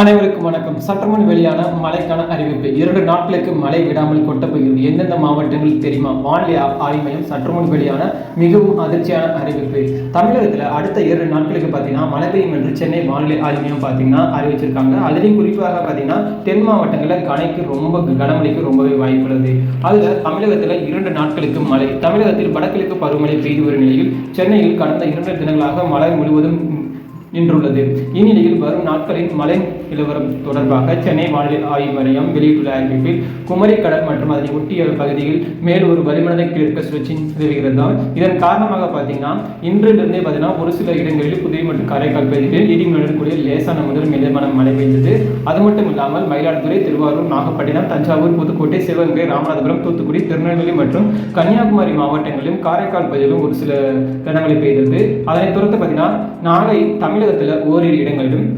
அனைவருக்கும் வணக்கம். சற்றுமுன் வெளியான மழைக்கான அறிவிப்பு. 2 நாட்களுக்கு மழை விடாமல் கொட்டப் போகிறது. எந்தெந்த மாவட்டங்கள் தெரியுமா? வானிலை ஆய்வு மையம் சற்றுமுன் வெளியான மிகவும் அதிர்ச்சியான அறிவிப்பு. தமிழகத்தில் அடுத்த 2 நாட்களுக்கு பார்த்தீங்கன்னா மழை பெய்யும் என்று சென்னை வானிலை ஆய்வு மையம் பார்த்தீங்கன்னா அறிவிச்சிருக்காங்க. அதுலேயும் குறிப்பாக பார்த்தீங்கன்னா தென் மாவட்டங்களில் கனமழைக்கு ரொம்பவே வாய்ப்புள்ளது. அதில் தமிழகத்தில் 2 நாட்களுக்கு மழை. தமிழகத்தில் வடகிழக்கு பருவமழை பெய்து வரும் நிலையில் சென்னையில் கடந்த 2 தினங்களாக மழை முழுவதும் நின்றுள்ளது. இந்நிலையில் வரும் நாட்களின் மழை நிலவரம் தொடர்பாக சென்னை வானிலை ஆய்வு மையம் வெளியிட்டுள்ள அறிவிப்பில் குமரி கடல் மற்றும் அதனை ஒட்டிய பகுதியில் மேல் ஒரு வளிமண்டல கிழக்கு சுழற்சி நிலவுகிறதால் இதன் காரணமாக பார்த்தீங்கன்னா இன்றிலிருந்தே பார்த்தீங்கன்னா ஒரு சில இடங்களில் புதுவை மற்றும் காரைக்கால் பகுதிகளில் இடி மின்னலுடன் லேசான முதல் மிதமான மழை பெய்தது. அது மட்டும் இல்லாமல் மயிலாடுதுறை, திருவாரூர், நாகப்பட்டினம், தஞ்சாவூர், புதுக்கோட்டை, சிவகங்கை, ராமநாதபுரம், தூத்துக்குடி, திருநெல்வேலி மற்றும் கன்னியாகுமரி மாவட்டங்களிலும் காரைக்கால் பகுதியிலும் ஒரு சில கனமழை பெய்தது. அதனைத் தொடர்ந்து பார்த்தீங்கன்னா நாளை தமிழகத்தில் ஓரிரு இடங்களிலும்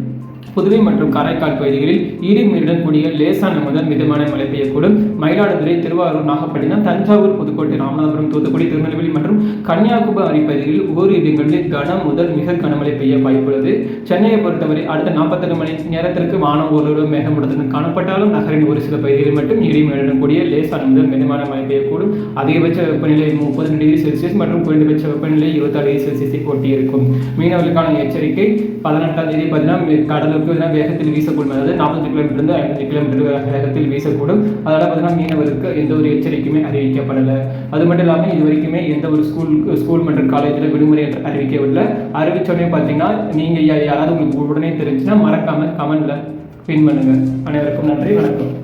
புதுவை மற்றும் காரைக்கால் பகுதிகளில் இடி மின்னலுடன் கூடிய லேசான முதல் மிதமான மழை பெய்யக்கூடும். மயிலாடுதுறை, திருவாரூர், நாகப்பட்டினம், தஞ்சாவூர், புதுக்கோட்டை, ராமநாதபுரம், தூத்துக்குடி, திருநெல்வேலி மற்றும் கன்னியாகுமரி பகுதிகளில் ஓரிரு இடங்களில் கன முதல் மிக கனமழை பெய்ய வாய்ப்புள்ளது. சென்னையை பொறுத்தவரை அடுத்த 48 மணி நேரத்திற்கு வானம் ஓரளவு மேகமூட்டத்துடன் காணப்பட்டாலும் நகரின் ஒரு சில பகுதிகளில் மட்டும் இடி மின்னலுடன் கூடிய லேசான முதல் மிதமான மழை பெய்யக்கூடும். அதிகபட்ச வெப்பநிலை 30 டிகிரி செல்சியஸ் மற்றும் குறைந்தபட்ச வெப்பநிலை 26 டிகிரி செல்சியஸை ஒட்டியிருக்கும். மீனவர்களுக்கான எச்சரிக்கை 18ஆம் தேதி பார்த்தீங்கன்னா கடலுக்கு வேகத்தில் வீசக்கூடும். அதாவது 40 கிலோமீட்டர் 50 கிலோமீட்டர் வேகத்தில் வீசக்கூடும். அதனால பார்த்தீங்கன்னா மீனவருக்கு எந்த ஒரு எச்சரிக்கையுமே அறிவிக்கப்படலை. அது மட்டும் இல்லாமல் இது வரைக்குமே எந்த ஒரு ஸ்கூல் மற்றும் காலேஜில் விடுமுறை என்று அறிவிக்கவில்லை. அறிவிச்சோடனே பார்த்தீங்கன்னா நீங்கள் யாராவது உங்களுக்கு உடனே தெரிஞ்சுன்னா மறக்காம கமெண்ட்ல பின் பண்ணுங்க. அனைவருக்கும் நன்றி, வணக்கம்.